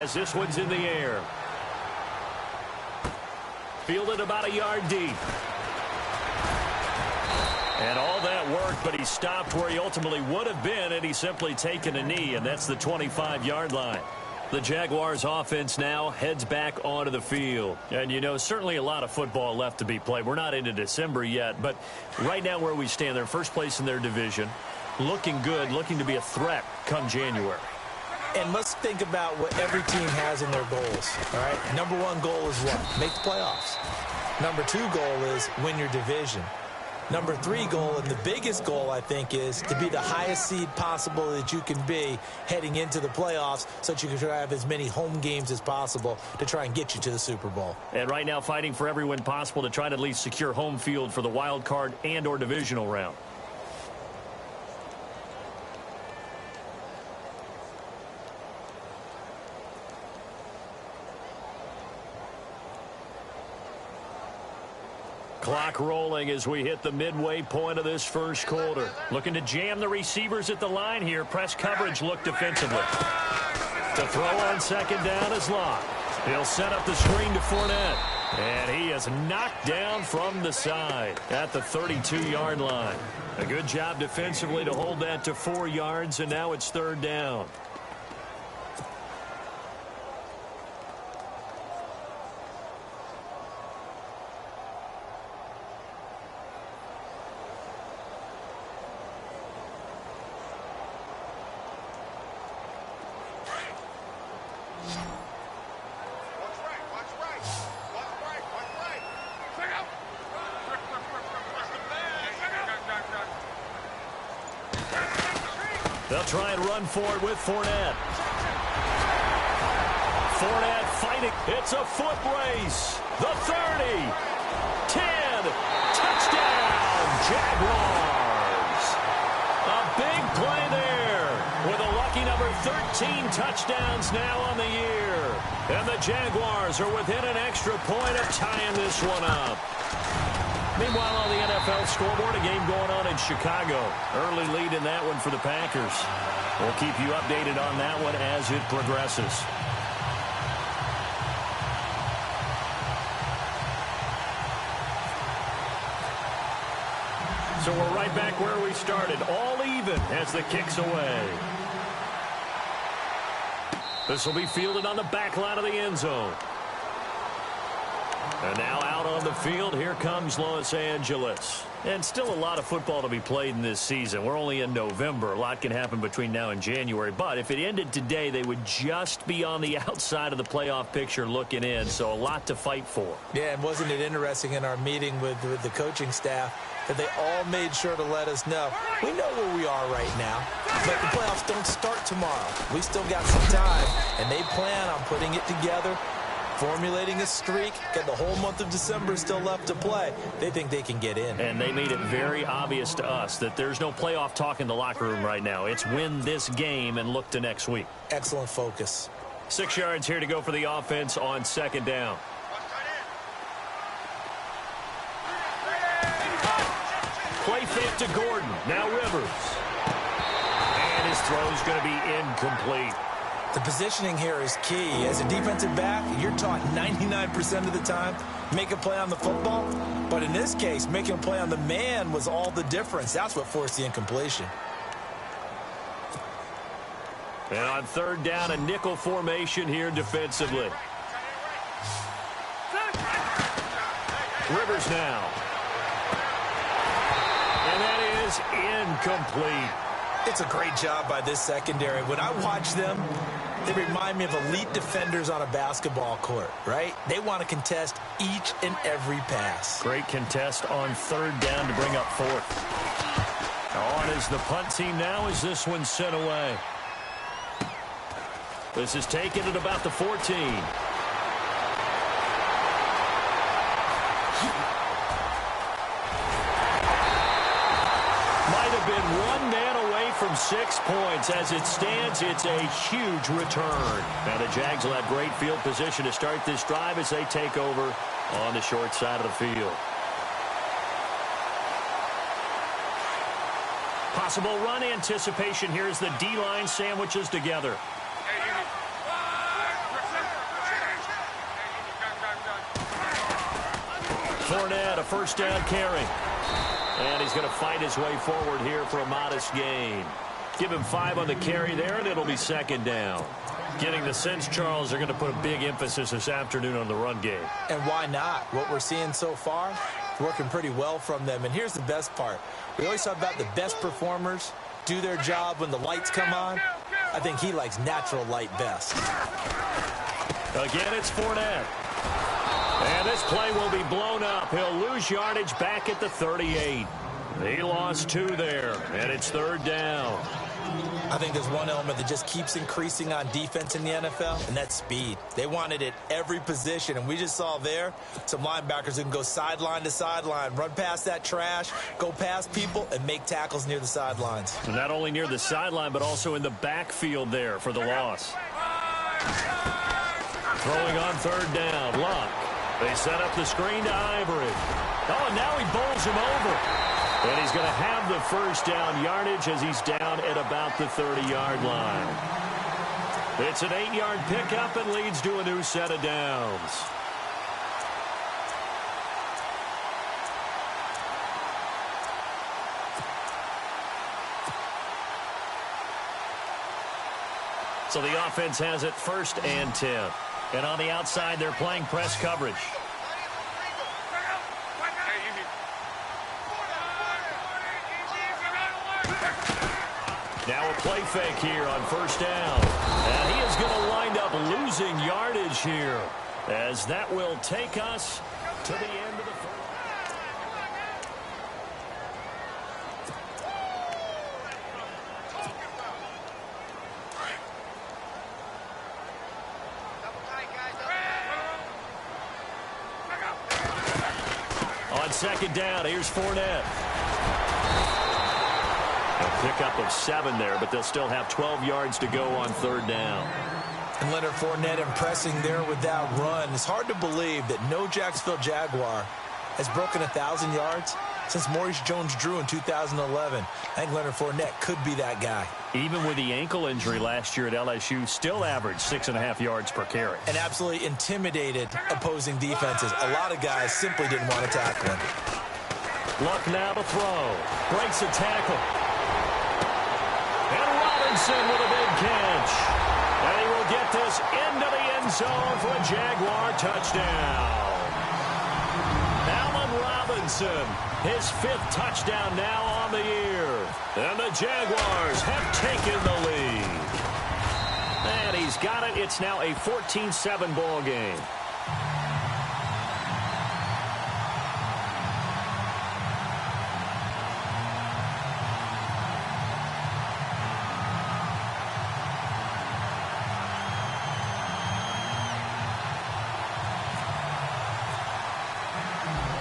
As this one's in the air. Fielded about a yard deep. And all that work, but he stopped where he ultimately would have been, and he's simply taken a knee, and that's the 25-yard line. The Jaguars offense now heads back onto the field. And, you know, certainly a lot of football left to be played. We're not into December yet, but right now where we stand, they're first place in their division. Looking good, looking to be a threat come January. And let's think about what every team has in their goals, all right? Number one goal is what? Make the playoffs. Number two goal is win your division. Number three goal, and the biggest goal, I think, is to be the highest seed possible that you can be heading into the playoffs so that you can have as many home games as possible to try and get you to the Super Bowl. And right now fighting for every win possible to try to at least secure home field for the wild card and or divisional round. Clock rolling as we hit the midway point of this first quarter. Looking to jam the receivers at the line here. Press coverage look defensively. To throw on second down is Locke. He'll set up the screen to Fournette. And he is knocked down from the side at the 32-yard line. A good job defensively to hold that to 4 yards, and now it's third down. They'll try and run for it with Fournette. Fournette fighting. It's a foot race. The 30. 10. Touchdown, Jaguars. A big play there with a lucky number 13 touchdowns now on the year. And the Jaguars are within an extra point of tying this one up. Meanwhile, on the NFL scoreboard, a game going on in Chicago. Early lead in that one for the Packers. We'll keep you updated on that one as it progresses. So we're right back where we started, all even as the kick's away. This will be fielded on the back line of the end zone. And now out on the field, here comes Los Angeles. And still a lot of football to be played in this season. We're only in November. A lot can happen between now and January. But if it ended today, they would just be on the outside of the playoff picture looking in. So a lot to fight for. Yeah, and wasn't it interesting in our meeting with the coaching staff that they all made sure to let us know, we know where we are right now, but the playoffs don't start tomorrow. We still got some time, and they plan on putting it together, formulating a streak, got the whole month of December still left to play. They think they can get in. And they made it very obvious to us that there's no playoff talk in the locker room right now. It's win this game and look to next week. Excellent focus. 6 yards here to go for the offense on second down. Play fake to Gordon. Now Rivers. And his throw's going to be incomplete. The positioning here is key. As a defensive back, you're taught 99% of the time, make a play on the football. But in this case, making a play on the man was all the difference. That's what forced the incompletion. And on third down, a nickel formation here defensively. Rivers now. And that is incomplete. It's a great job by this secondary. When I watch them, they remind me of elite defenders on a basketball court, right? They want to contest each and every pass. Great contest on third down to bring up fourth. On is the punt team now as this one's sent away. This is taken at about the 14. Might have been one man away from 6 points. As it stands, it's a huge return. Now the Jags will have great field position to start this drive as they take over on the short side of the field. Possible run anticipation here as the D-line sandwiches together. Fournette, a first down carry. And he's going to fight his way forward here for a modest gain. Give him 5 on the carry there, and it'll be second down. Getting the sense, Charles, they're going to put a big emphasis this afternoon on the run game. And why not? What we're seeing so far, it's working pretty well from them. And here's the best part. We always talk about the best performers do their job when the lights come on. I think he likes natural light best. Again, it's Fournette. And this play will be blown up. He'll lose yardage back at the 38. He lost 2 there, and it's third down. I think there's one element that just keeps increasing on defense in the NFL, and that's speed. They want it at every position, and we just saw there some linebackers who can go sideline to sideline, run past that trash, go past people, and make tackles near the sidelines. So not only near the sideline, but also in the backfield there for the loss. Throwing on third down, Luck. They set up the screen to Ivory. Oh, and now he bowls him over. And he's going to have the first down yardage as he's down at about the 30-yard line. It's an 8-yard pickup and leads to a new set of downs. So the offense has it 1st and 10. And on the outside, they're playing press coverage. Now a play fake here on first down. And he is going to wind up losing yardage here, as that will take us to the end of the first. On second down, here's Fournette. A pickup of 7 there, but they'll still have 12 yards to go on third down. And Leonard Fournette impressing there with that run. It's hard to believe that no Jacksonville Jaguar has broken 1,000 yards since Maurice Jones-Drew in 2011. I think Leonard Fournette could be that guy. Even with the ankle injury last year at LSU, still averaged 6.5 yards per carry. And absolutely intimidated opposing defenses. A lot of guys simply didn't want to tackle him. Luck now to throw. Breaks a tackle. And Robinson with a big catch. And he will get this into the end zone for a Jaguar touchdown. Allen Robinson, his 5th touchdown now on the year. And the Jaguars have taken the lead. And he's got it. It's now a 14-7 ball game.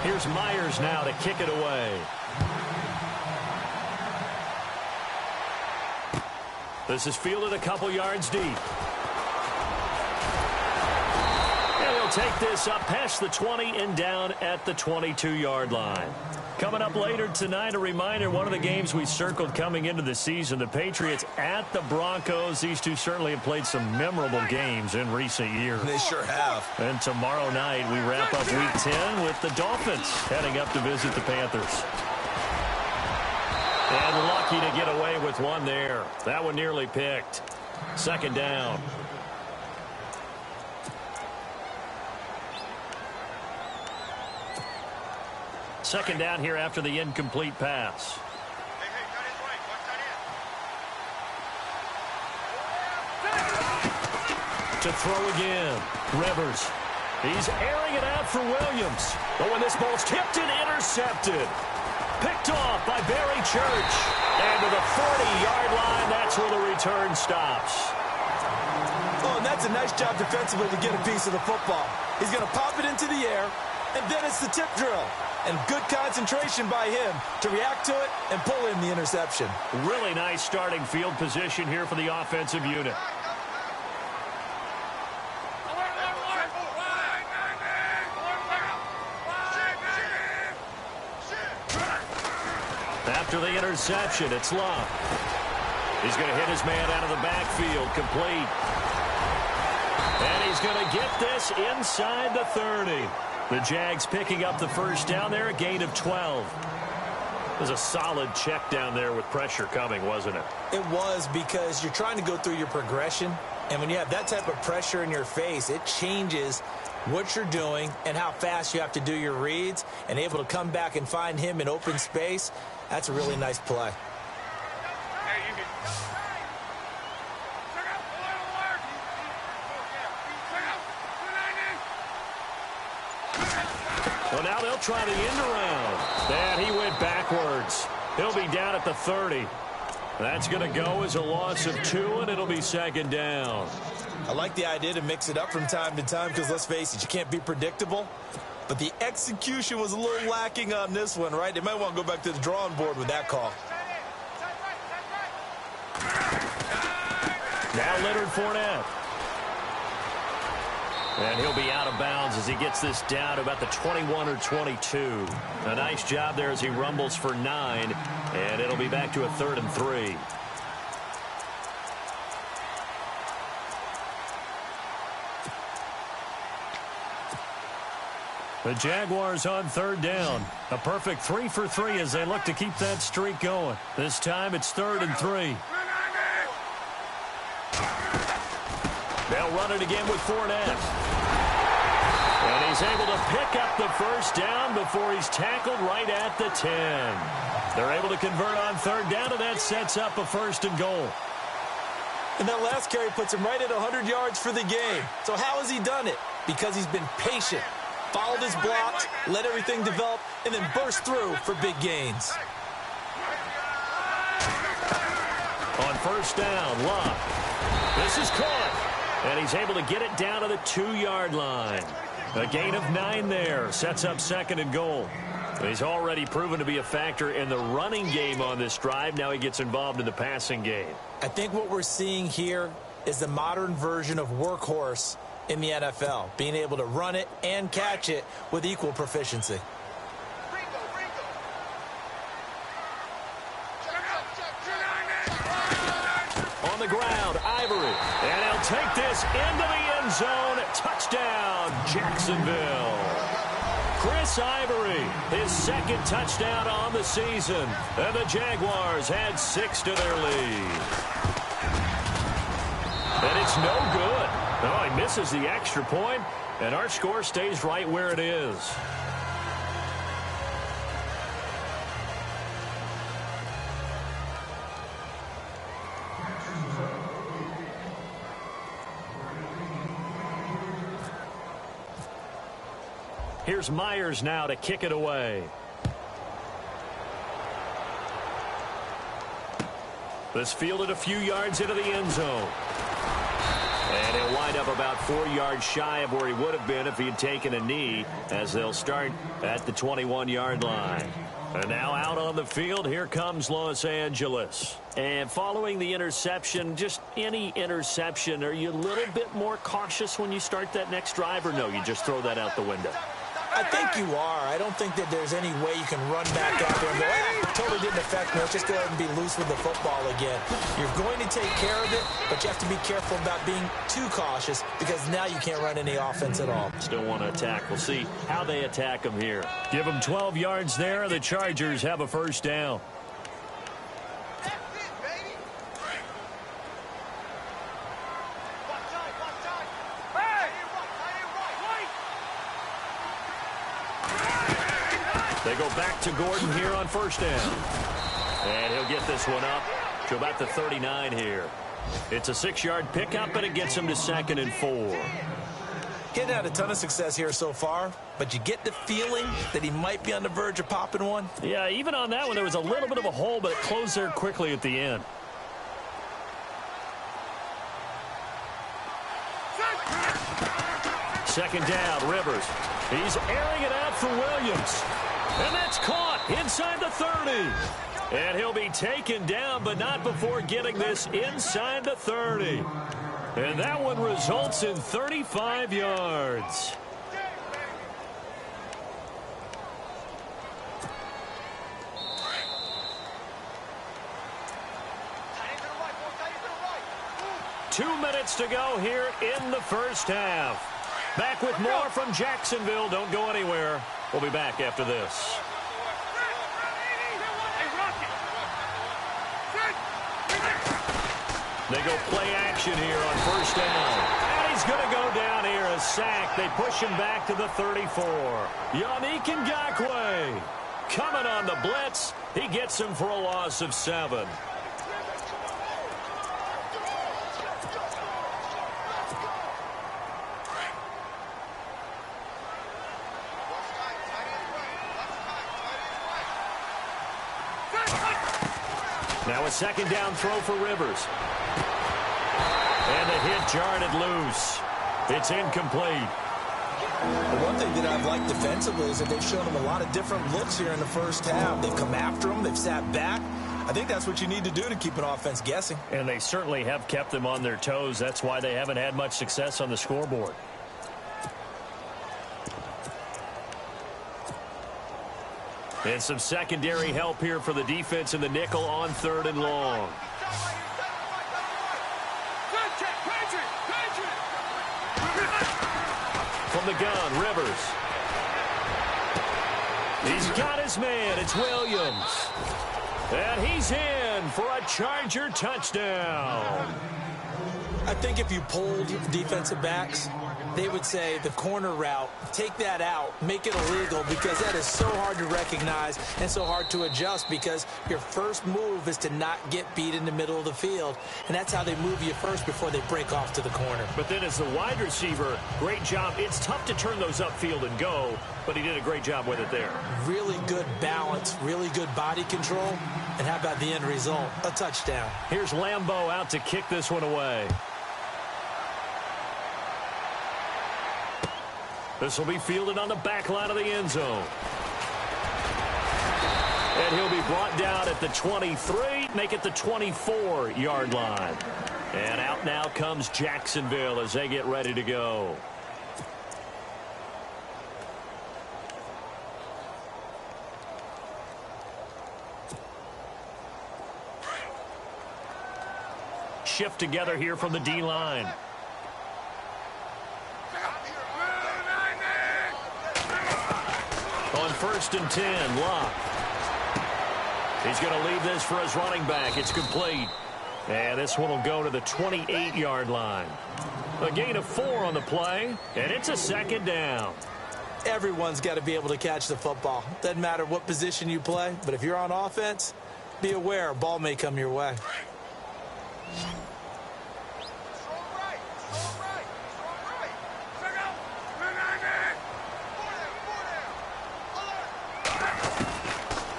Here's Myers now to kick it away. This is fielded a couple yards deep. And he'll take this up past the 20 and down at the 22-yard line. Coming up later tonight, a reminder, one of the games we circled coming into the season, the Patriots at the Broncos. These two certainly have played some memorable games in recent years. They sure have. And tomorrow night, we wrap up Week 10 with the Dolphins heading up to visit the Panthers. And lucky to get away with one there. That one nearly picked. Second down. Second down here after the incomplete pass. To throw again. Rivers. He's airing it out for Williams. But when this ball's tipped and intercepted. Picked off by Barry Church. And to the 40-yard line, that's where the return stops. Oh, and that's a nice job defensively to get a piece of the football. He's going to pop it into the air, and then it's the tip drill. And good concentration by him to react to it and pull in the interception. Really nice starting field position here for the offensive unit. After the interception, it's Luck. He's going to hit his man out of the backfield, complete. And he's going to get this inside the 30. The Jags picking up the first down there, a gain of 12. It was a solid check down there with pressure coming, wasn't it? It was, because you're trying to go through your progression, and when you have that type of pressure in your face, it changes what you're doing and how fast you have to do your reads, and able to come back and find him in open space. That's a really nice play. Well, now they'll try the end around. And he went backwards. He'll be down at the 30. That's going to go as a loss of 2, and it'll be second down. I like the idea to mix it up from time to time, because let's face it, you can't be predictable. But the execution was a little lacking on this one, right? They might want to go back to the drawing board with that call. Now Leonard Fournette. And he'll be out of bounds as he gets this down to about the 21 or 22. A nice job there as he rumbles for 9. And it'll be back to a 3rd and 3. The Jaguars on 3rd down. A perfect 3 for 3 as they look to keep that streak going. This time it's 3rd and 3. They'll run it again with Fournette. And he's able to pick up the first down before he's tackled right at the 10. They're able to convert on 3rd down, and that sets up a 1st and goal. And that last carry puts him right at 100 yards for the game. So how has he done it? Because he's been patient, followed his blocks, let everything develop, and then burst through for big gains. On 1st down, Love. This is caught. And he's able to get it down to the 2-yard line. A gain of 9 there. Sets up 2nd and goal. He's already proven to be a factor in the running game on this drive. Now he gets involved in the passing game. I think what we're seeing here is the modern version of workhorse in the NFL. Being able to run it and catch it with equal proficiency. On the ground, Ivory. And he'll take this into the end zone. Touchdown, Jacksonville. Chris Ivory, his 2nd touchdown on the season. And the Jaguars add 6 to their lead. And it's no good. Oh, he misses the extra point, and our score stays right where it is. Here's Myers now to kick it away. This fielded a few yards into the end zone. And he'll wind up about 4 yards shy of where he would have been if he had taken a knee, as they'll start at the 21-yard line. And now out on the field, here comes Los Angeles. And following the interception, just any interception, are you a little bit more cautious when you start that next drive, or no, you just throw that out the window? I think you are. I don't think that there's any way you can run back out there and go, totally didn't affect me. Let's just go ahead and be loose with the football again. You're going to take care of it, but you have to be careful about being too cautious, because now you can't run any offense at all. Still want to attack. We'll see how they attack them here. Give them 12 yards there. The Chargers have a 1st down. They go back to Gordon here on 1st down. And he'll get this one up to about the 39 here. It's a 6-yard pickup, and it gets him to 2nd and 4. He hadn't had a ton of success here so far, but you get the feeling that he might be on the verge of popping one. Yeah, even on that one, there was a little bit of a hole, but it closed there quickly at the end. Second down, Rivers. He's airing it out for Williams. And that's caught inside the 30. And he'll be taken down, but not before getting this inside the 30. And that one results in 35 yards. Two minutes to go here in the first half. Back with more from Jacksonville. Don't go anywhere. We'll be back after this. They go play action here on first down. And he's going to go down here, a sack. They push him back to the 34. Yannick Ngakoue coming on the blitz. He gets him for a loss of 7. Now a second down throw for Rivers. And the hit jarred it loose. It's incomplete. The one thing that I've liked defensively is that they've shown them a lot of different looks here in the first half. They've come after them. They've sat back. I think that's what you need to do to keep an offense guessing. And they certainly have kept them on their toes. That's why they haven't had much success on the scoreboard. And some secondary help here for the defense in the nickel on 3rd and long. From the gun, Rivers. He's got his man. It's Williams. And he's in for a Charger touchdown. I think if you polled defensive backs, they would say the corner route, take that out, make it illegal, because that is so hard to recognize and so hard to adjust, because your first move is to not get beat in the middle of the field, and that's how they move you first before they break off to the corner. But then as the wide receiver, great job. It's tough to turn those upfield and go, but he did a great job with it there. Really good balance, really good body control, and how about the end result? A touchdown. Here's Lambeau out to kick this one away. This will be fielded on the back line of the end zone. And he'll be brought down at the 23, make it the 24-yard line. And out now comes Jacksonville as they get ready to go. Shift together here from the D-line. On 1st and 10, Locke. He's going to leave this for his running back. It's complete. And this one will go to the 28-yard line. A gain of 4 on the play, and it's a second down. Everyone's got to be able to catch the football. Doesn't matter what position you play, but if you're on offense, be aware a ball may come your way.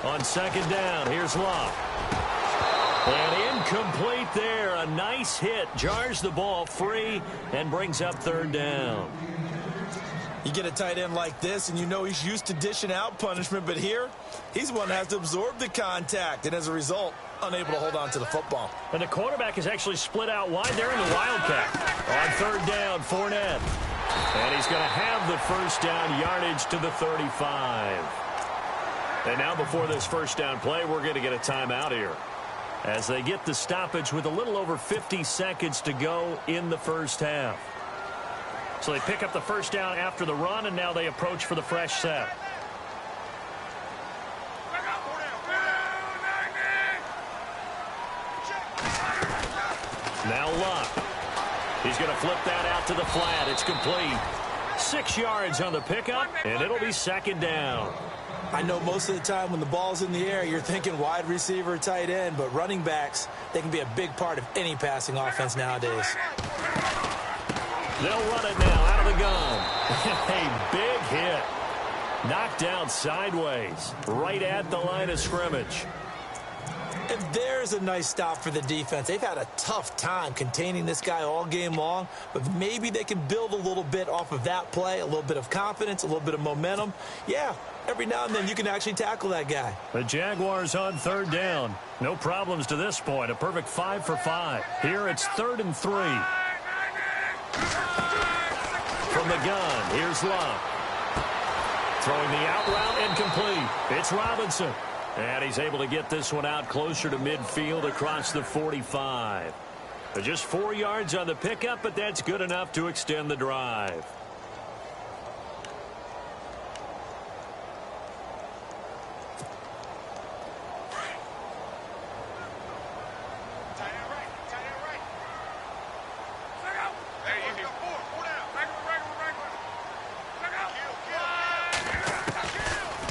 On second down, here's Locke. And incomplete there. A nice hit. Jars the ball free and brings up 3rd down. You get a tight end like this, and you know he's used to dishing out punishment, but here, he's the one that has to absorb the contact, and as a result, unable to hold on to the football. And the quarterback is actually split out wide there in the Wildcat. On 3rd down, Fournette. And he's going to have the first down yardage to the 35. And now before this first down play, we're going to get a timeout here as they get the stoppage with a little over 50 seconds to go in the first half. So they pick up the first down after the run, and now they approach for the fresh set. Now Locke. He's going to flip that out to the flat. It's complete. 6 yards on the pickup, and it'll be second down. I know most of the time when the ball's in the air, you're thinking wide receiver, tight end, but running backs, they can be a big part of any passing offense nowadays. They'll run it now out of the gun. A big hit. Knocked down sideways, right at the line of scrimmage. And there's a nice stop for the defense. They've had a tough time containing this guy all game long, but maybe they can build a little bit off of that play, a little bit of confidence, a little bit of momentum. Yeah, every now and then you can actually tackle that guy. The Jaguars on 3rd down. No problems to this point. A perfect 5 for 5. Here it's 3rd and 3. From the gun, here's Locke. Throwing the out route incomplete. It's Robinson. And he's able to get this one out closer to midfield across the 45. Just 4 yards on the pickup, but that's good enough to extend the drive.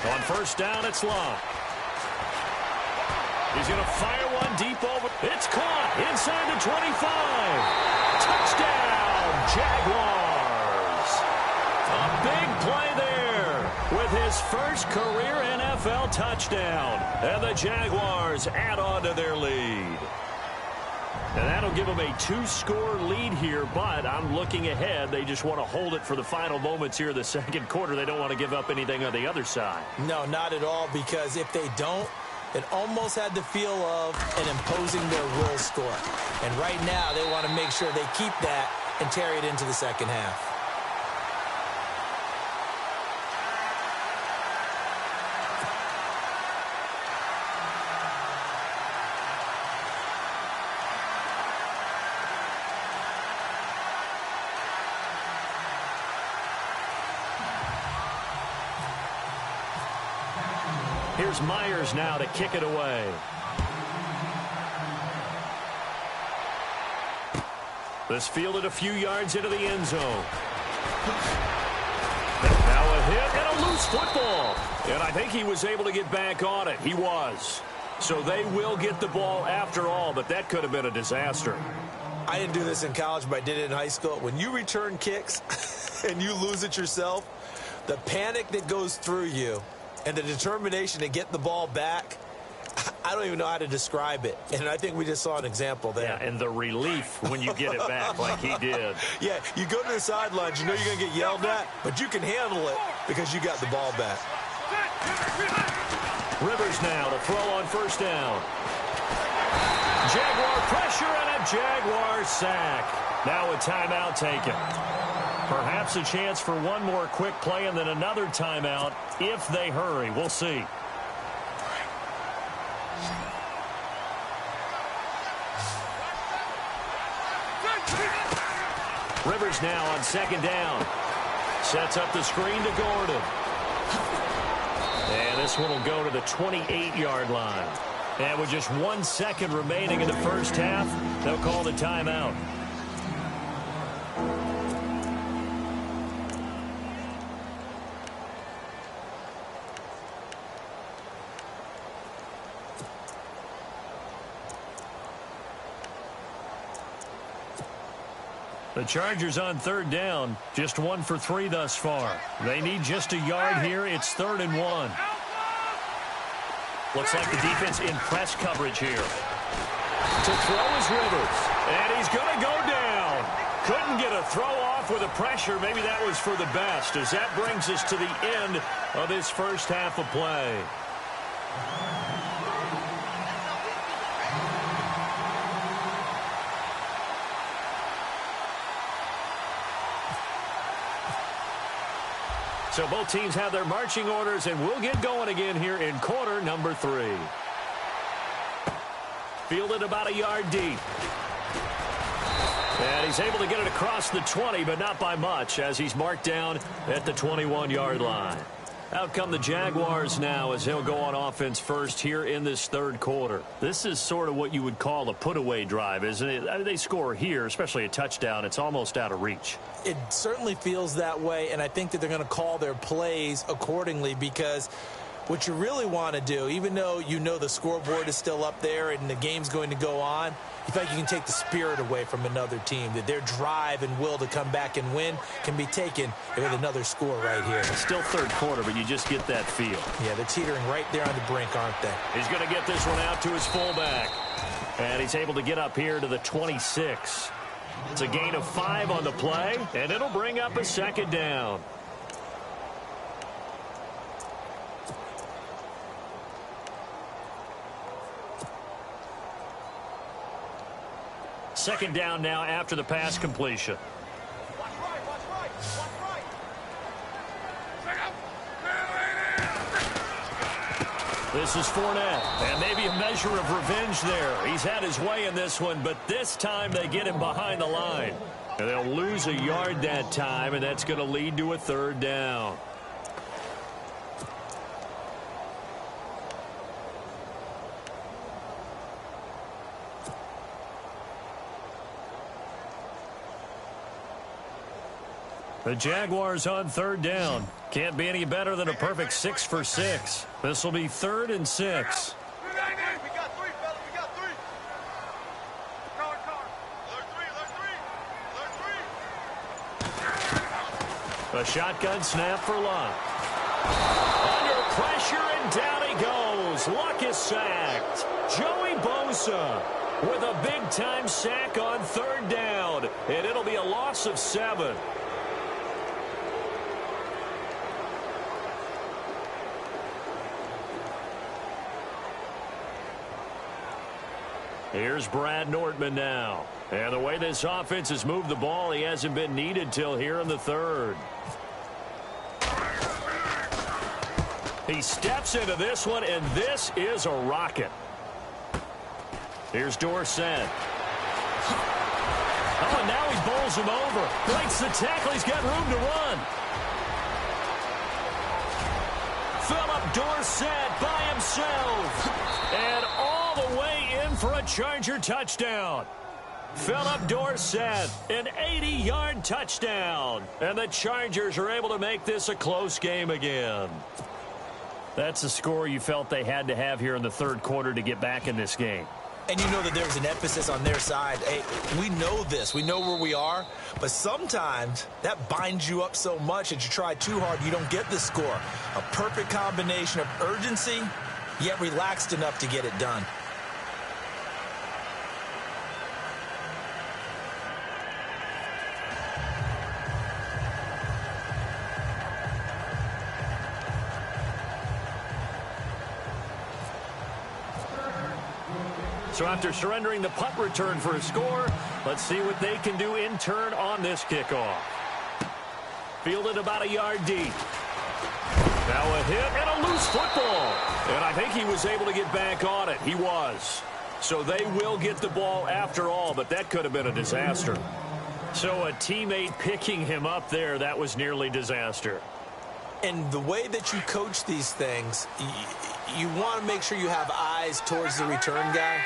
On first down, it's Love. He's going to fire one deep over. It's caught inside the 25. Touchdown, Jaguars. A big play there with his first career NFL touchdown. And the Jaguars add on to their lead. And that'll give them a 2-score lead here, but I'm looking ahead. They just want to hold it for the final moments here in the second quarter. They don't want to give up anything on the other side. No, not at all, because if they don't, it almost had the feel of an imposing their will score. And right now, they want to make sure they keep that and carry it into the second half. Here's Myers now to kick it away. This fielded a few yards into the end zone. Now a hit and a loose football. And I think he was able to get back on it. He was. So they will get the ball after all, but that could have been a disaster. I didn't do this in college, but I did it in high school. When you return kicks and you lose it yourself, the panic that goes through you and the determination to get the ball back, I don't even know how to describe it. And I think we just saw an example there. Yeah, and the relief when you get it back like he did. Yeah, you go to the sidelines, you know you're going to get yelled at, but you can handle it because you got the ball back. Rivers now to throw on first down. Jaguar pressure and a Jaguar sack. Now a timeout taken. Perhaps a chance for one more quick play and then another timeout if they hurry. We'll see. Rivers now on second down. Sets up the screen to Gordon. And this one will go to the 28-yard line. And with just 1 second remaining in the first half, they'll call the timeout. The Chargers on third down, just 1 for 3 thus far. They need just a yard here. It's 3rd and 1. Looks like the defense in press coverage here. To throw is Rivers, and he's going to go down. Couldn't get a throw off with the pressure. Maybe that was for the best, as that brings us to the end of this first half of play. So both teams have their marching orders, and we'll get going again here in quarter number 3. Fielded about a yard deep. And he's able to get it across the 20, but not by much, as he's marked down at the 21-yard line. Out come the Jaguars now as they'll go on offense first here in this third quarter. This is sort of what you would call a put-away drive, isn't it? I mean, they score here, especially a touchdown. It's almost out of reach. It certainly feels that way, and I think that they're going to call their plays accordingly, because what you really want to do, even though you know the scoreboard is still up there and the game's going to go on, you feel like you can take the spirit away from another team, that their drive and will to come back and win can be taken with another score right here. It's still third quarter, but you just get that feel. Yeah, they're teetering right there on the brink, aren't they? He's going to get this one out to his fullback. And he's able to get up here to the 26. It's a gain of 5 on the play, and it'll bring up a second down. Second down now after the pass completion. Watch right, watch right, watch right. This is Fournette, and maybe a measure of revenge there. He's had his way in this one, but this time they get him behind the line. And they'll lose a yard that time, and that's going to lead to a third down. The Jaguars on third down. Can't be any better than a perfect 6 for 6. This will be 3rd and 6. We got 3, fellas. We got 3. Alert 3. A shotgun snap for Luck. Under pressure, and down he goes. Luck is sacked. Joey Bosa with a big-time sack on 3rd down. And it'll be a loss of 7. Here's Brad Nortman now. And the way this offense has moved the ball, he hasn't been needed till here in the 3rd. He steps into this one, and this is a rocket. Here's Dorsett. Oh, and now he bowls him over. Breaks the tackle. He's got room to run. Philip Dorsett by himself. And all the way in for a Charger touchdown. Philip Dorsett, an 80-yard touchdown. And the Chargers are able to make this a close game again. That's the score you felt they had to have here in the 3rd quarter to get back in this game. And you know that there's an emphasis on their side. Hey, we know this. We know where we are. But sometimes that binds you up so much that you try too hard, you don't get the score. A perfect combination of urgency, yet relaxed enough to get it done. So after surrendering the punt return for a score, let's see what they can do in turn on this kickoff. Fielded about a yard deep. Now a hit and a loose football. And I think he was able to get back on it. He was. So they will get the ball after all, but that could have been a disaster. So a teammate picking him up there, that was nearly disaster. And the way that you coach these things, you want to make sure you have eyes towards the return guy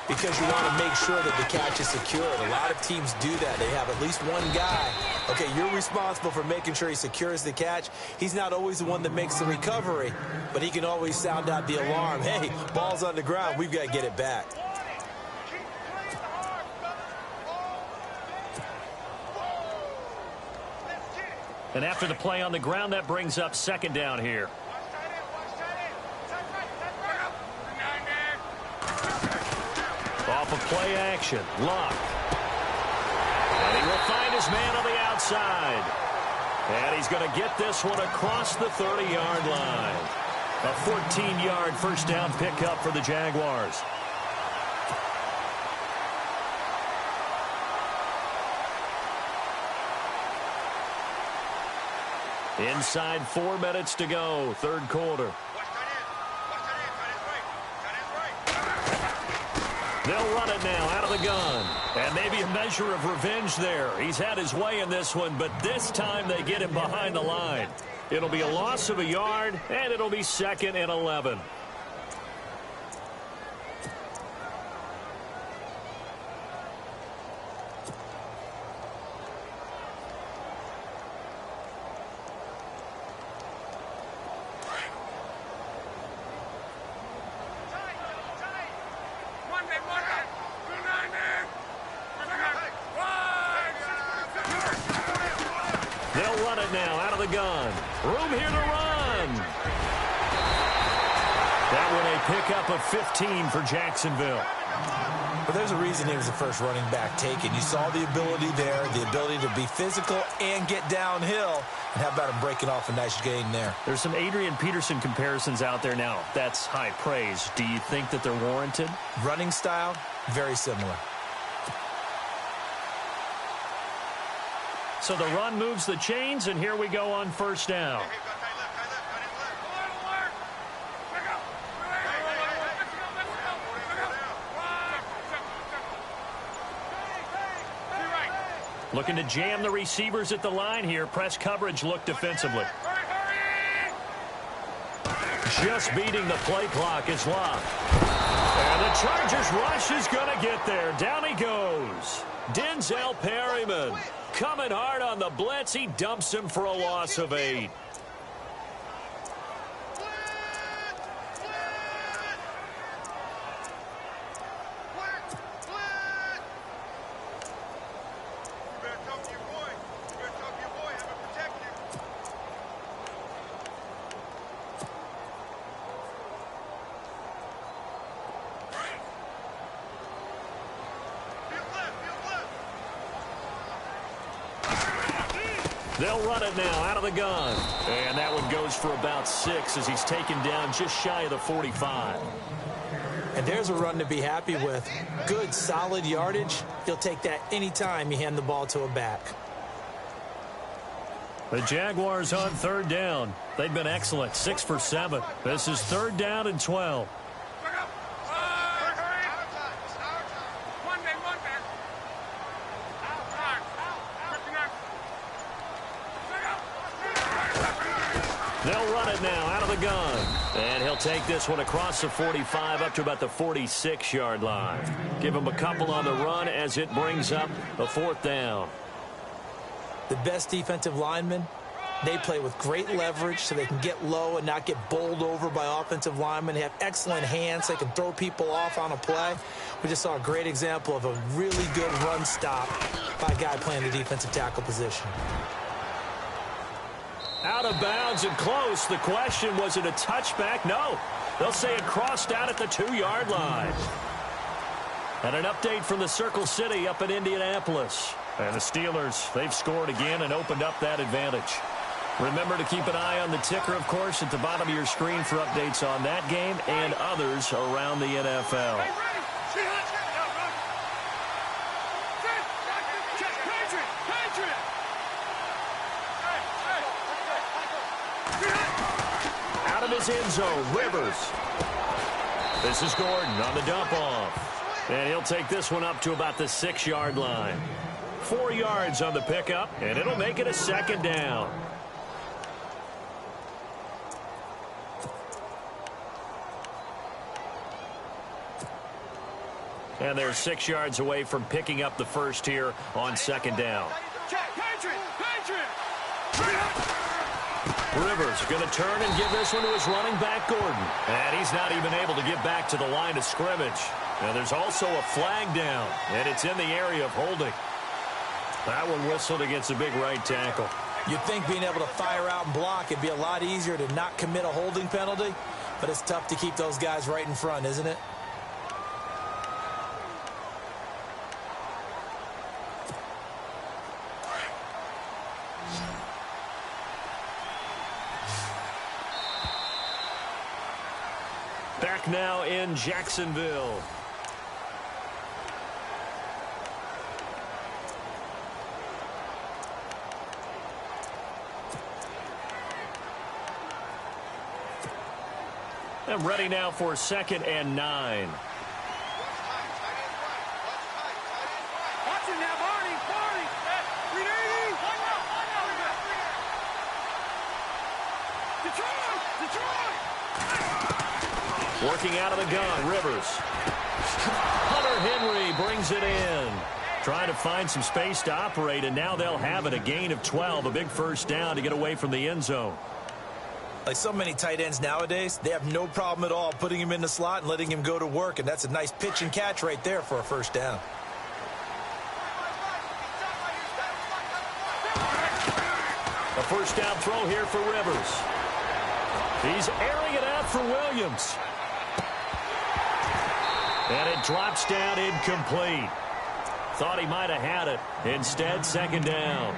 because you want to make sure that the catch is secured. A lot of teams do that. They have at least one guy. Okay, you're responsible for making sure he secures the catch. He's not always the one that makes the recovery, but he can always sound out the alarm. Hey, ball's on the ground. We've got to get it back. And after the play on the ground, that brings up 2nd down here. Off of play action, Luck. And he will find his man on the outside. And he's going to get this one across the 30-yard line. A 14-yard first down pickup for the Jaguars. Inside 4 minutes to go, 3rd quarter. They'll run it now out of the gun. And maybe a measure of revenge there. He's had his way in this one, but this time they get him behind the line. It'll be a loss of a yard, and it'll be 2nd and 11. They'll run it now out of the gun. Room here to run. That one a pickup of 15 for Jacksonville. But there's a reason he was the first running back taken. You saw the ability there, the ability to be physical and get downhill. And how about him breaking off a nice gain there? There's some Adrian Peterson comparisons out there now. That's high praise. Do you think that they're warranted? Running style, very similar. So the run moves the chains, and here we go on 1st down. Looking to jam the receivers at the line here. Press coverage look defensively. Just beating the play clock is Luck. And the Chargers rush is going to get there. Down he goes. Denzel Perryman coming hard on the blitz. He dumps him for a loss of 8. They'll run it now out of the gun. And that one goes for about 6 as he's taken down just shy of the 45. And there's a run to be happy with. Good, solid yardage. He'll take that anytime you hand the ball to a back. The Jaguars on 3rd down. They've been excellent, 6 for 7. This is 3rd down and 12. They'll run it now out of the gun. And he'll take this one across the 45 up to about the 46-yard line. Give him a couple on the run as it brings up the 4th down. The best defensive linemen, they play with great leverage so they can get low and not get bowled over by offensive linemen. They have excellent hands. They can throw people off on a play. We just saw a great example of a really good run stop by a guy playing the defensive tackle position. Out of bounds and close. The question, was it a touchback? No. They'll say it crossed out at the 2-yard line. And an update from the Circle City up in Indianapolis. And the Steelers, they've scored again and opened up that advantage. Remember to keep an eye on the ticker, of course, at the bottom of your screen for updates on that game and others around the NFL. Out of his end zone, Rivers. This is Gordon on the dump off. And he'll take this one up to about the 6-yard line. 4 yards on the pickup, and it'll make it a 2nd down. And they're 6 yards away from picking up the first here on 2nd down. Rivers going to turn and give this one to his running back, Gordon. And he's not even able to get back to the line of scrimmage. And there's also a flag down, and it's in the area of holding. That one whistled against a big right tackle. You'd think being able to fire out and block, it'd be a lot easier to not commit a holding penalty, but it's tough to keep those guys right in front, isn't it? Back now in Jacksonville. And ready now for 2nd and 9. Working out of the gun, Rivers. Hunter Henry brings it in. Trying to find some space to operate, and now they'll have it. A gain of 12, a big first down to get away from the end zone. Like so many tight ends nowadays, they have no problem at all putting him in the slot and letting him go to work, and that's a nice pitch and catch right there for a first down. A first down throw here for Rivers. He's airing it out for Williams. And it drops down incomplete. Thought he might have had it. Instead, 2nd down.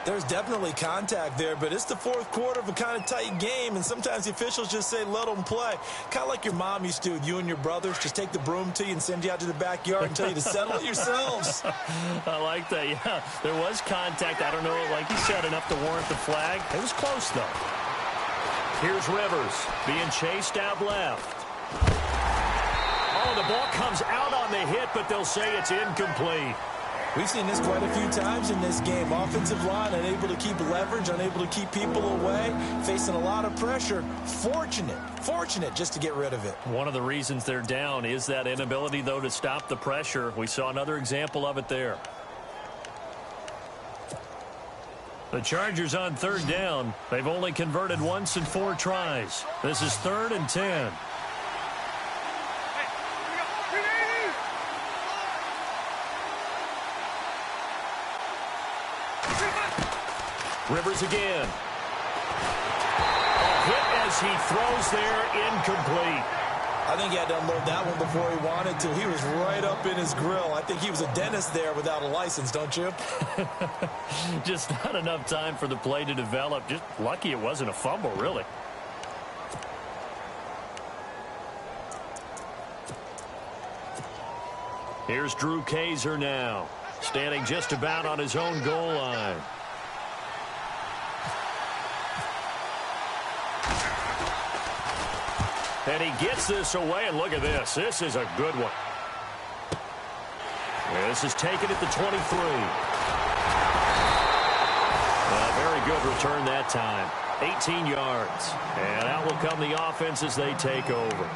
There's definitely contact there, but it's the 4th quarter of a kind of tight game, and sometimes the officials just say, let them play. Kind of like your mom used to, you and your brothers, just take the broom to you and send you out to the backyard and tell you to settle it yourselves. I like that, yeah. There was contact. I don't know, like you said, enough to warrant the flag. It was close, though. Here's Rivers being chased out left. Oh, the ball comes out on the hit, but they'll say it's incomplete. We've seen this quite a few times in this game. Offensive line unable to keep leverage, unable to keep people away, facing a lot of pressure. Fortunate just to get rid of it. One of the reasons they're down is that inability, though, to stop the pressure. We saw another example of it there. The Chargers on third down. They've only converted once in 4 tries. This is 3rd and 10. Rivers again. A hit as he throws there, incomplete. I think he had to unload that one before he wanted to. He was right up in his grill. I think he was a dentist there without a license, don't you? Just not enough time for the play to develop. Just lucky it wasn't a fumble, really. Here's Drew Kaiser now, standing just about on his own goal line. And he gets this away, and look at this. This is a good one. This is taken at the 23. Very good return that time. 18 yards. And out will come the offense as they take over.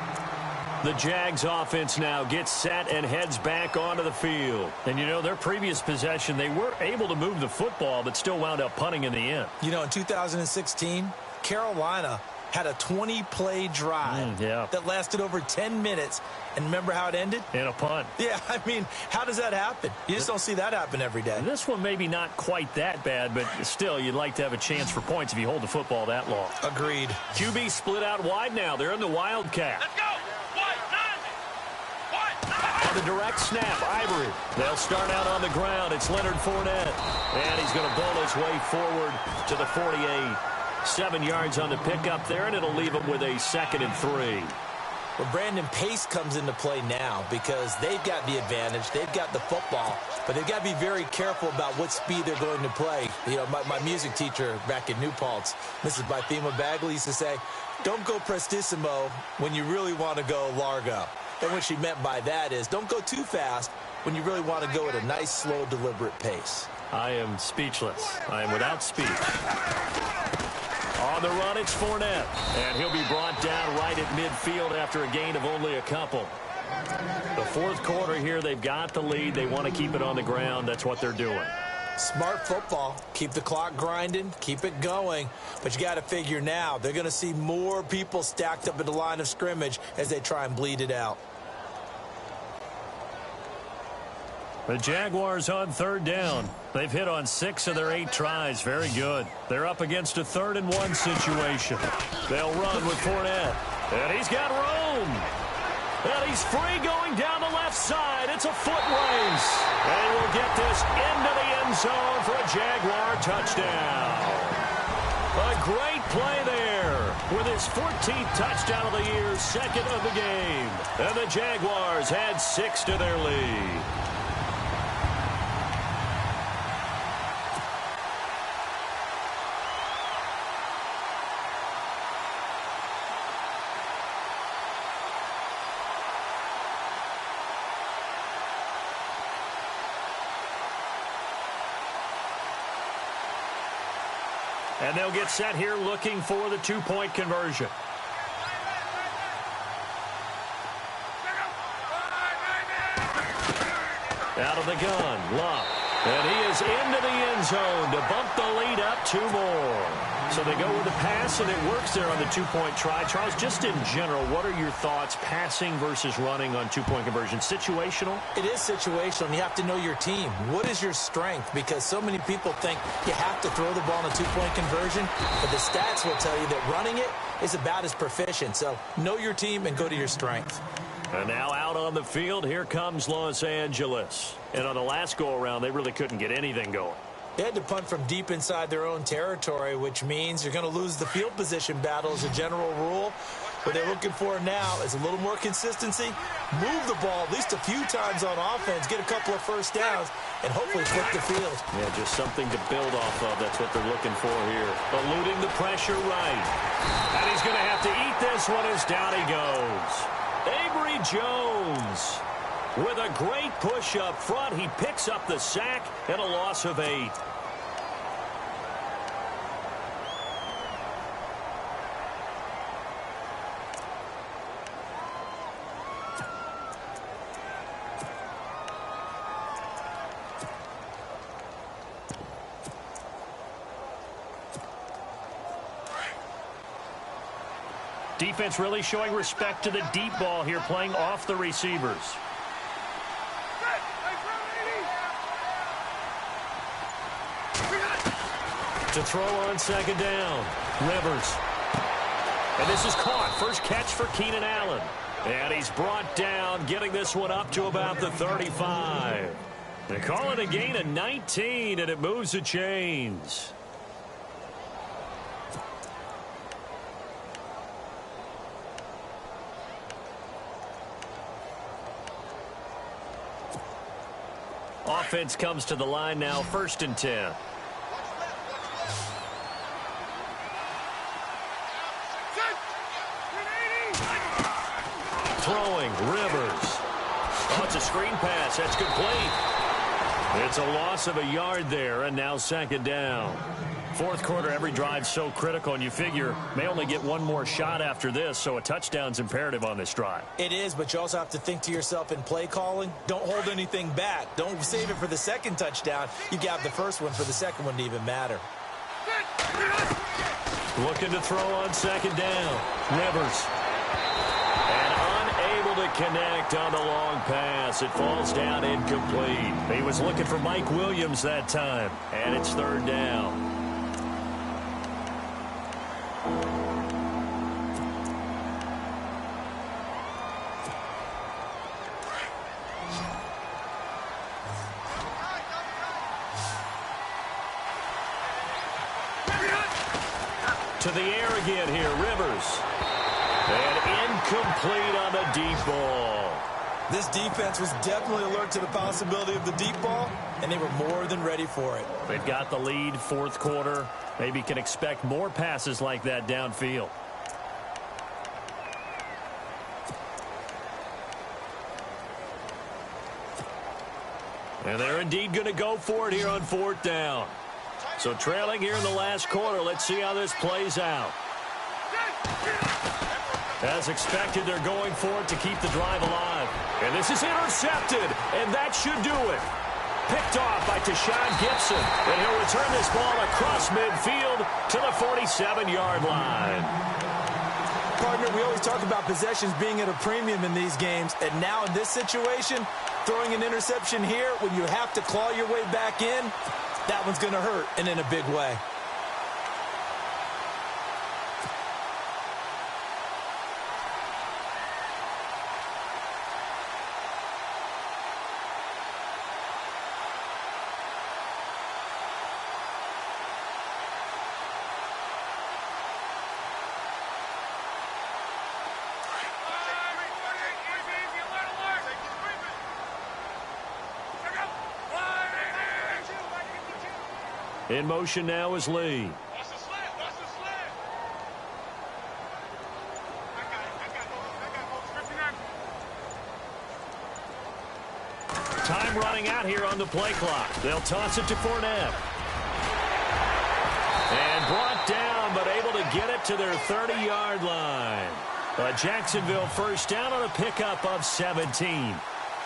The Jags offense now gets set and heads back onto the field. And, you know, their previous possession, they were able to move the football, but still wound up punting in the end. You know, in 2016, Carolina had a 20-play drive that lasted over 10 minutes. And remember how it ended? In a punt. Yeah, I mean, how does that happen? You just don't see that happen every day. This one maybe not quite that bad, but still, you'd like to have a chance for points if you hold the football that long. Agreed. QB split out wide now. They're in the Wildcat. Let's go. On the direct snap, Ivory. They'll start out on the ground. It's Leonard Fournette. And he's going to bowl his way forward to the 48. 7 yards on the pickup there, and it'll leave him with a 2nd and 3. Well, Brandon, pace comes into play now because they've got the advantage. They've got the football, but they've got to be very careful about what speed they're going to play. You know, my music teacher back in New Paltz, Mrs. Bythema Bagley, used to say, don't go prestissimo when you really want to go largo. And what she meant by that is don't go too fast when you really want to go at a nice, slow, deliberate pace. I am speechless. I am without speech. On the run, it's Fournette. And he'll be brought down right at midfield after a gain of only a couple. The fourth quarter here, they've got the lead. They want to keep it on the ground. That's what they're doing. Smart football. Keep the clock grinding. Keep it going. But you got to figure now, they're going to see more people stacked up at the line of scrimmage as they try and bleed it out. The Jaguars on third down. They've hit on 6 of their 8 tries. Very good. They're up against a 3rd and 1 situation. They'll run with Fournette. And he's got room. And he's free going down the left side. It's a foot race. And we'll get this into the end zone for a Jaguar touchdown. A great play there with his 14th touchdown of the year, 2nd of the game. And the Jaguars had 6 to their lead. And they'll get set here looking for the 2-point conversion. Out of the gun, Love. And he is into the end zone to bump the lead up 2 more. So they go with the pass, and it works there on the 2-point try. Charles, just in general, what are your thoughts passing versus running on 2-point conversion? Situational? It is situational, and you have to know your team. What is your strength? Because so many people think you have to throw the ball in a 2-point conversion, but the stats will tell you that running it is about as proficient. So know your team and go to your strength. And now out on the field, here comes Los Angeles. And on the last go-around, they really couldn't get anything going. They had to punt from deep inside their own territory, which means you're going to lose the field position battle as a general rule. What they're looking for now is a little more consistency, move the ball at least a few times on offense, get a couple of first downs, and hopefully flip the field. Yeah, just something to build off of. That's what they're looking for here. Eluding the pressure right. And he's going to have to eat this one as down he goes. Avery Jones with a great push up front. He picks up the sack and a loss of 8. Defense really showing respect to the deep ball here, playing off the receivers. To throw on second down, Rivers. And this is caught. First catch for Keenan Allen. And he's brought down, getting this one up to about the 35. They call it a gain of 19, and it moves the chains. Offense comes to the line now, 1st and 10. Throwing, Rivers. Oh, it's a screen pass. That's complete. It's a loss of a yard there, and now 2nd down. 4th quarter, every drive so critical, and you figure may only get one more shot after this, so a touchdown's imperative on this drive. It is, but you also have to think to yourself in play calling, don't hold anything back. Don't save it for the 2nd touchdown. You got the 1st one for the 2nd one to even matter. Looking to throw on 2nd down. Rivers. And unable to connect on the long pass. It falls down incomplete. He was looking for Mike Williams that time, and it's 3rd down. To the air again here, Rivers. And incomplete on the deep ball. This defense was definitely alert to the possibility of the deep ball, and they were more than ready for it. They've got the lead, 4th quarter. Maybe can expect more passes like that downfield. And they're indeed going to go for it here on 4th down. So trailing here in the last quarter. Let's see how this plays out. As expected, they're going for it to keep the drive alive. And this is intercepted, and that should do it. Picked off by Tashawn Gibson, and he'll return this ball across midfield to the 47-yard line. Partner, we always talk about possessions being at a premium in these games, and now in this situation, throwing an interception here when you have to claw your way back in, that one's going to hurt, and in a big way. In motion now is Lee. Time running out here on the play clock. They'll toss it to Fournette. And brought down, but able to get it to their 30-yard line. A Jacksonville 1st down on a pickup of 17.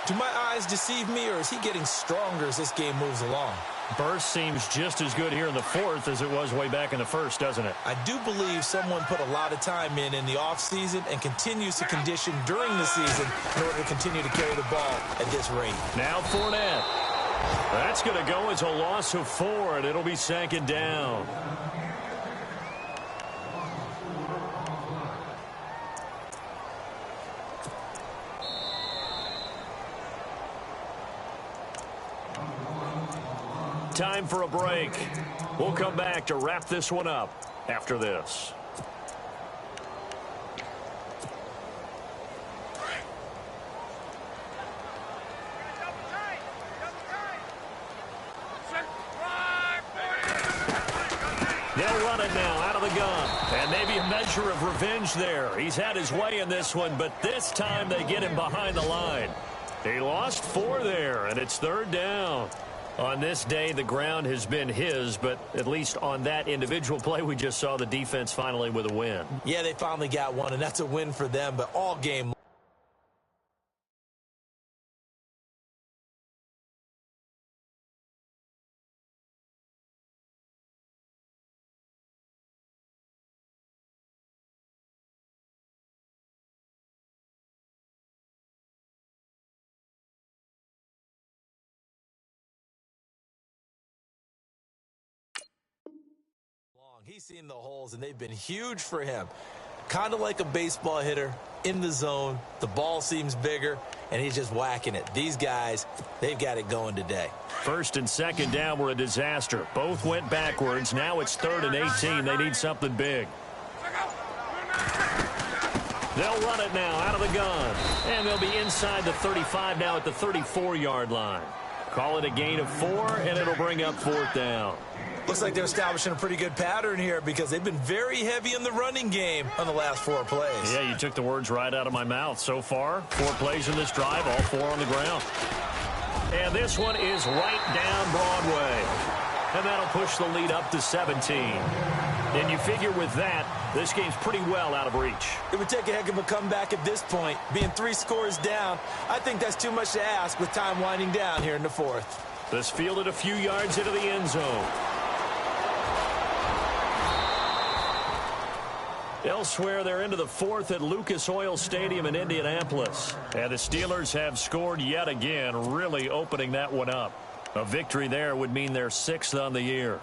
Do my eyes deceive me, or is he getting stronger as this game moves along? Burst seems just as good here in the 4th as it was way back in the 1st, doesn't it? I do believe someone put a lot of time in the offseason and continues to condition during the season in order to continue to carry the ball at this rate. Now Fournette. That's going to go as a loss of 4, and it'll be 2nd down. Time for a break. We'll come back to wrap this one up after this. They'll run it now out of the gun. And maybe a measure of revenge there. He's had his way in this one, but this time they get him behind the line. He lost 4 there, and it's 3rd down. On this day, the ground has been his, but at least on that individual play, we just saw the defense finally with a win. Yeah, they finally got one, and that's a win for them, but all game He's seen the holes, and they've been huge for him. Kind of like a baseball hitter in the zone. The ball seems bigger, and he's just whacking it. These guys, they've got it going today. First and second down were a disaster. Both went backwards. Now it's 3rd and 18. They need something big. They'll run it now out of the gun. And they'll be inside the 35 now at the 34-yard line. Call it a gain of 4, and it'll bring up 4th down. Looks like they're establishing a pretty good pattern here because they've been very heavy in the running game on the last 4 plays. Yeah, you took the words right out of my mouth. So far, 4 plays in this drive, all 4 on the ground. And this one is right down Broadway. And that'll push the lead up to 17. And you figure with that, this game's pretty well out of reach. It would take a heck of a comeback at this point. Being 3 scores down, I think that's too much to ask with time winding down here in the 4th. This fielded a few yards into the end zone. Elsewhere, they're into the 4th at Lucas Oil Stadium in Indianapolis. And the Steelers have scored yet again, really opening that one up. A victory there would mean they're 6th on the year.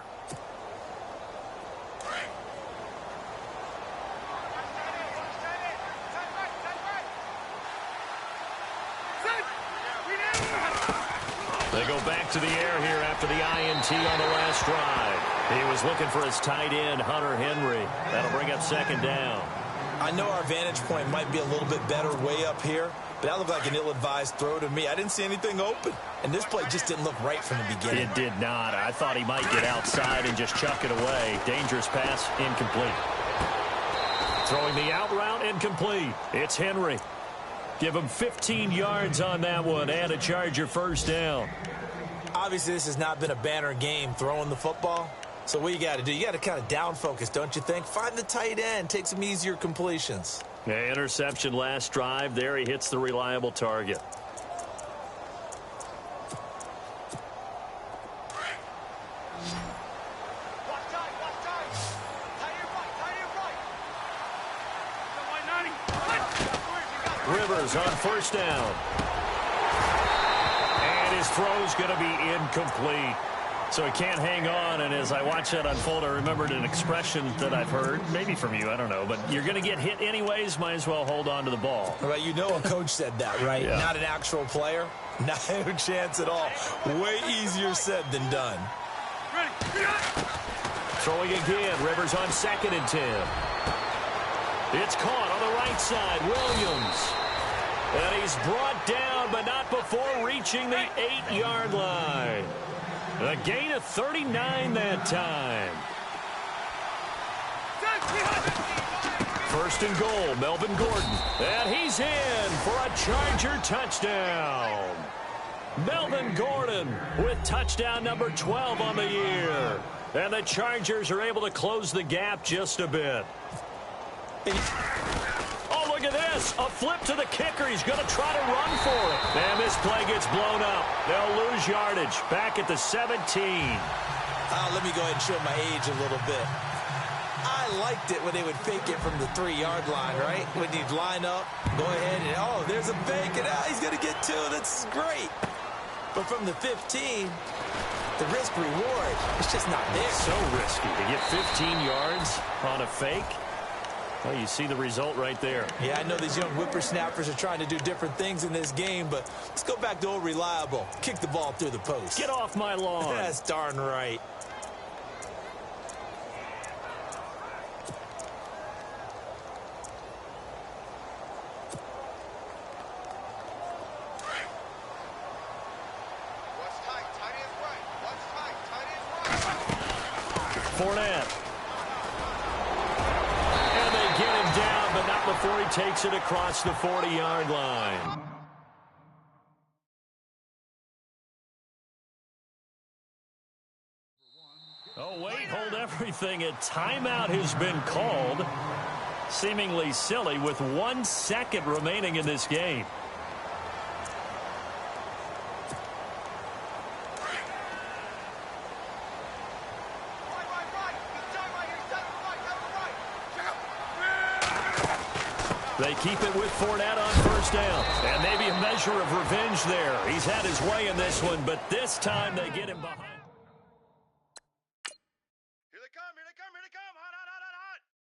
They go back to the air here after the INT on the last drive. He was looking for his tight end, Hunter Henry. That'll bring up 2nd down. I know our vantage point might be a little bit better way up here, but that looked like an ill-advised throw to me. I didn't see anything open, and this play just didn't look right from the beginning. It did not. I thought he might get outside and just chuck it away. Dangerous pass, incomplete. Throwing the out route, incomplete. It's Henry. Give him 15 yards on that one and a Charger 1st down. Obviously, this has not been a banner game throwing the football. So what you got to do, you got to kind of down focus, don't you think? Find the tight end, take some easier completions. Yeah, interception last drive. There he hits the reliable target. Rivers on 1st down. And his throw's going to be incomplete. So he can't hang on, and as I watch that unfold, I remembered an expression that I've heard, maybe from you, I don't know, but you're going to get hit anyways, might as well hold on to the ball. Right, you know a coach said that, right? Yeah. Not an actual player. No chance at all. Way easier said than done. Throwing again, Rivers on 2nd and 10. It's caught on the right side, Williams. And he's brought down, but not before reaching the 8-yard line. A gain of 39 that time. 1st and goal, Melvin Gordon. And he's in for a Charger touchdown. Melvin Gordon with touchdown number 12 on the year. And the Chargers are able to close the gap just a bit. Oh, look at this. A flip to the kicker. He's going to try to run for it. And this play gets blown up. They'll lose yardage. Back at the 17. Let me go ahead and show my age a little bit. I liked it when they would fake it from the 3-yard line, right? When you'd line up, go ahead and, oh, there's a fake, and he's going to get 2. That's great. But from the 15, the risk-reward, it's just not there. So risky to get 15 yards on a fake. Well, you see the result right there. Yeah, I know these young whippersnappers are trying to do different things in this game, but let's go back to old reliable. Kick the ball through the post. Get off my lawn. That's darn right. Fournette. And they get him down, but not before he takes it across the 40-yard line. Oh, wait, hold everything. A timeout has been called. Seemingly silly with 1 second remaining in this game. They keep it with Fournette on 1st down. And maybe a measure of revenge there. He's had his way in this one, but this time they get him behind. Here they come, Here they come. Hot, hot, hot, hot, hot.